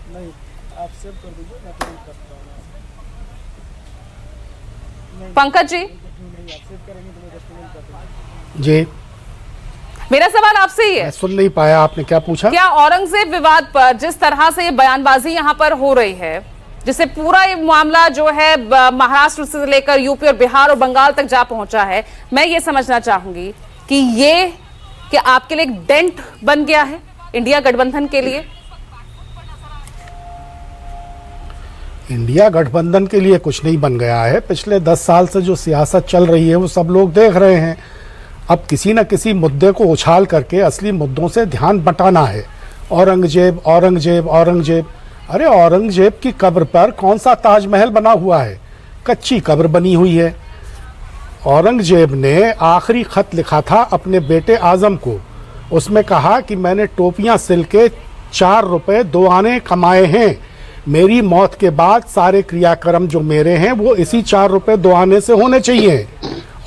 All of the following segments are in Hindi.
नहीं, आप सेव कर दीजिए, मैं तुरंत करता हूँ। पंकज जी, नहीं, आप सेव करेंगे तो मैं 10 मिनट कर दूँगा। जी, मेरा सवाल आपसे ही है, मैं सुन नहीं पाया, आपने क्या पूछा? क्या औरंगजेब विवाद पर जिस तरह से ये बयानबाजी यहाँ पर हो रही है, जिससे पूरा ये मामला जो है महाराष्ट्र से लेकर यूपी और बिहार और बंगाल तक जा पहुंचा है, मैं ये समझना चाहूंगी कि ये कि आपके लिए एक डेंट बन गया है इंडिया गठबंधन के लिए? इंडिया गठबंधन के लिए कुछ नहीं बन गया है। पिछले 10 साल से जो सियासत चल रही है वो सब लोग देख रहे हैं। अब किसी न किसी मुद्दे को उछाल करके असली मुद्दों से ध्यान बटाना है। औरंगजेब औरंगजेब औरंगजेब, अरे औरंगजेब की कब्र पर कौन सा ताजमहल बना हुआ है? कच्ची कब्र बनी हुई है। औरंगजेब ने आखिरी खत लिखा था अपने बेटे आजम को। उसमें कहा कि मैंने टोपियां सिल के 4 रुपए 2 आने कमाए हैं। मेरी मौत के बाद सारे क्रियाक्रम जो मेरे हैं वो इसी 4 रुपए 2 आने से होने चाहिए।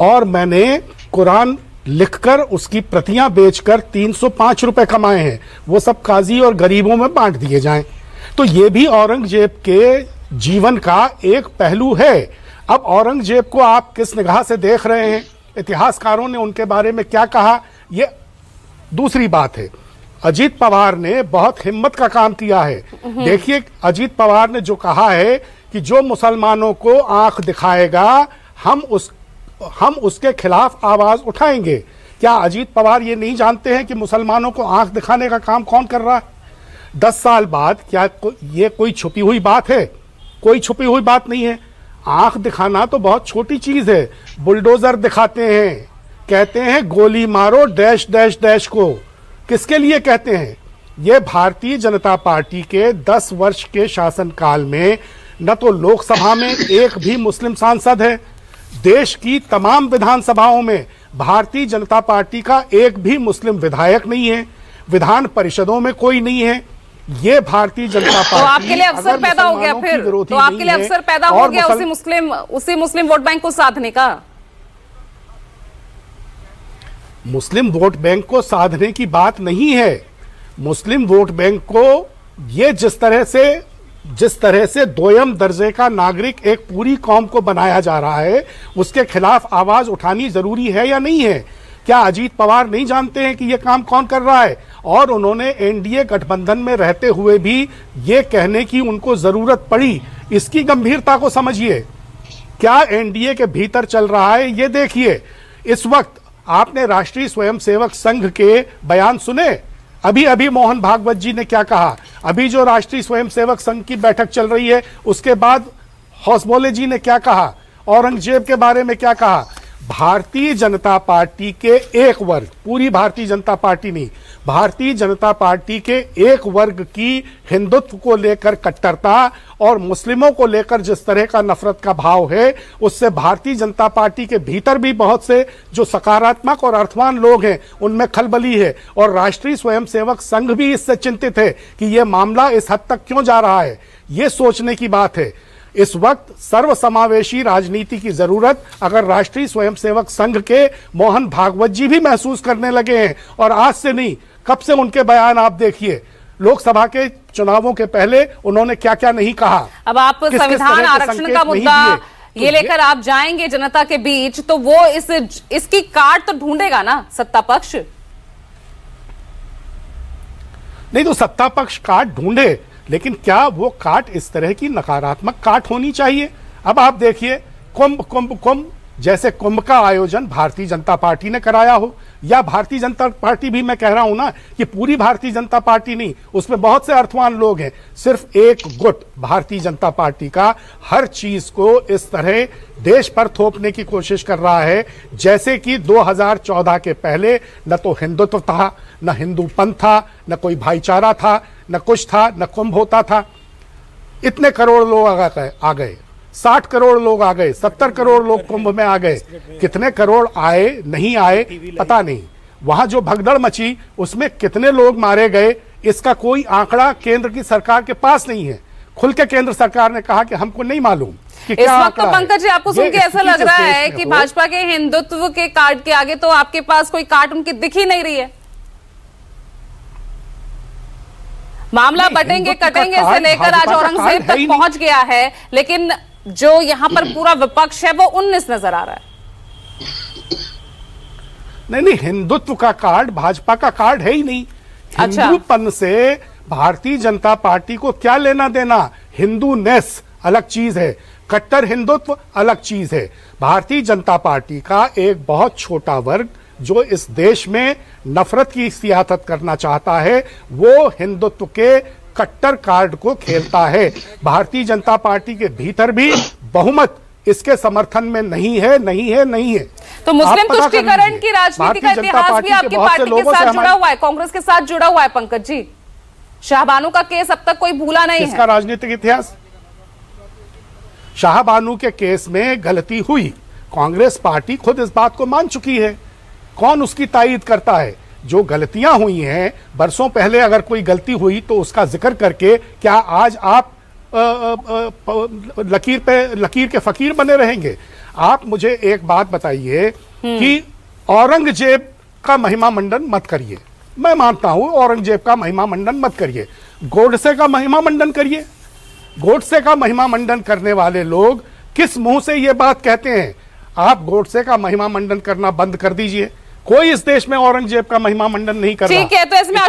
और मैंने कुरान लिखकर उसकी प्रतियां बेचकर 305 रुपए कमाए हैं। वो सब काजी और गरीबों में बांट दिए जाएं। तो ये भी औरंगजेब के जीवन का एक पहलू है। अब औरंगजेब को आप किस निगाह से देख रहे हैं, इतिहासकारों ने उनके बारे में क्या कहा, ये दूसरी बात है। अजीत पवार ने बहुत हिम्मत का काम किया है। देखिए, अजीत पवार ने जो कहा है कि जो मुसलमानों को आंख दिखाएगा हम उसके खिलाफ आवाज उठाएंगे। क्या अजीत पवार ये नहीं जानते हैं कि मुसलमानों को आंख दिखाने का काम कौन कर रहा है? 10 साल बाद क्या ये कोई छुपी हुई बात है? कोई छुपी हुई बात नहीं है। आंख दिखाना तो बहुत छोटी चीज है। बुलडोजर दिखाते हैं, कहते हैं गोली मारो डैश डैश डैश को। किसके लिए कहते हैं? ये भारतीय जनता पार्टी के 10 वर्ष के शासनकाल में न तो लोकसभा में एक भी मुस्लिम सांसद है, देश की तमाम विधानसभाओं में भारतीय जनता पार्टी का एक भी मुस्लिम विधायक नहीं है, विधान परिषदों में कोई नहीं है। ये भारतीय जनता पार्टी तो आपके लिए अवसर पैदा हो गया, फिर तो आपके लिए अवसर पैदा हो गया उसी मुस्लिम वोट बैंक को साधने का। मुस्लिम वोट बैंक को साधने की बात नहीं है। मुस्लिम वोट बैंक को ये जिस तरह से दोयम दर्जे का नागरिक एक पूरी कौम को बनाया जा रहा है, उसके खिलाफ आवाज उठानी जरूरी है या नहीं है? क्या अजीत पवार नहीं जानते हैं कि यह काम कौन कर रहा है? और उन्होंने एनडीए गठबंधन में रहते हुए भी ये कहने की उनको जरूरत पड़ी, इसकी गंभीरता को समझिए। क्या एनडीए के भीतर चल रहा है ये देखिए। इस वक्त आपने राष्ट्रीय स्वयंसेवक संघ के बयान सुने? अभी अभी मोहन भागवत जी ने क्या कहा? अभी जो राष्ट्रीय स्वयंसेवक संघ की बैठक चल रही है उसके बाद हौसबोले जी ने क्या कहा? औरंगजेब के बारे में क्या कहा? भारतीय जनता पार्टी के एक वर्ग, पूरी भारतीय जनता पार्टी नहीं, भारतीय जनता पार्टी के एक वर्ग की हिंदुत्व को लेकर कट्टरता और मुस्लिमों को लेकर जिस तरह का नफरत का भाव है, उससे भारतीय जनता पार्टी के भीतर भी बहुत से जो सकारात्मक और अर्थवान लोग हैं उनमें खलबली है। और राष्ट्रीय स्वयंसेवक संघ भी इससे चिंतित है कि यह मामला इस हद तक क्यों जा रहा है। यह सोचने की बात है। इस वक्त सर्वसमावेशी राजनीति की जरूरत अगर राष्ट्रीय स्वयंसेवक संघ के मोहन भागवत जी भी महसूस करने लगे हैं, और आज से नहीं, कब से उनके बयान आप देखिए। लोकसभा के चुनावों के पहले उन्होंने क्या क्या नहीं कहा। अब आप संविधान आरक्षण का मुद्दा ये लेकर आप जाएंगे जनता के बीच, तो वो इसकी काट तो ढूंढेगा ना सत्ता पक्ष? नहीं तो सत्ता पक्ष काट ढूंढे, लेकिन क्या वो काट इस तरह की नकारात्मक काट होनी चाहिए? अब आप देखिए, कुंभ जैसे कुंभ का आयोजन भारतीय जनता पार्टी ने कराया हो, या भारतीय जनता पार्टी भी, मैं कह रहा हूं ना कि पूरी भारतीय जनता पार्टी नहीं, उसमें बहुत से अर्थवान लोग हैं, सिर्फ एक गुट भारतीय जनता पार्टी का हर चीज को इस तरह देश पर थोपने की कोशिश कर रहा है जैसे कि 2014 के पहले न तो हिंदुत्व था, न हिंदूपंथ था, न कोई भाईचारा था, न कुछ था, न कुंभ होता था। इतने करोड़ लोग आ गए, 60 करोड़ लोग आ गए, 70 करोड़ लोग कुंभ में आ गए। कितने करोड़ आए नहीं आए पता नहीं। वहां जो भगदड़ मची उसमें कितने लोग मारे गए, इसका कोई आंकड़ा केंद्र की सरकार के पास नहीं है। खुल के केंद्र सरकार ने कहा कि हमको नहीं मालूम कि इस वक्त तो पंकज जी आपको सुन के ऐसा लग रहा है कि भाजपा के हिंदुत्व के काट के आगे तो आपके पास कोई काट उनकी दिख ही नहीं रही है। मामला नहीं, बटेंगे हिंदुत्व का कटेंगे से कार्ड लेकर आज भाजपा का औरंगजेब कार्ड है तक ही नहीं। पहुंच गया है, लेकिन जो यहां पर पूरा विपक्ष है वो 19 नजर आ रहा है। नहीं, हिंदुत्व का कार्ड भाजपा का कार्ड है ही नहीं। अच्छा। हिंदूपन से भारतीय जनता पार्टी को क्या लेना देना? हिंदूनेस अलग चीज है, कट्टर हिंदुत्व अलग चीज है। भारतीय जनता पार्टी का एक बहुत छोटा वर्ग जो इस देश में नफरत की सियासत करना चाहता है, वो हिंदुत्व के कट्टर कार्ड को खेलता है। भारतीय जनता पार्टी के भीतर भी बहुमत इसके समर्थन में नहीं है, नहीं है, नहीं है। तो मुस्लिम आप पता कर तुष्टीकरण लीजिए। की राजनीति का भारतीय जनता इतिहास पार्टी भी आपकी बहुत से पार्टी के लोगों से साथ जुड़ा हमारी- हुआ है, कांग्रेस के साथ जुड़ा हुआ है। पंकज जी, शाहबानो का केस अब तक कोई भूला नहीं किसका है। राजनीतिक इतिहास? शाहबानो के केस में गलती हुई, कांग्रेस पार्टी खुद इस बात को मान चुकी है। कौन उसकी तायीद करता है? जो गलतियां हुई हैं बरसों पहले, अगर कोई गलती हुई तो उसका जिक्र करके क्या आज आप लकीर के फकीर बने रहेंगे? आप मुझे एक बात बताइए कि औरंगजेब का महिमा मंडन मत करिए। मैं मानता हूं औरंगजेब का महिमा मंडन मत करिए, गोडसे का महिमा मंडन करिए। गोडसे का महिमा मंडन करने वाले लोग किस मुंह से ये बात कहते हैं? आप गोडसे का महिमा मंडन करना बंद कर दीजिए। कोई इस देश में औरंगजेब का महिमा मंडन नहीं कर रहा। ठीक है, तो इसमें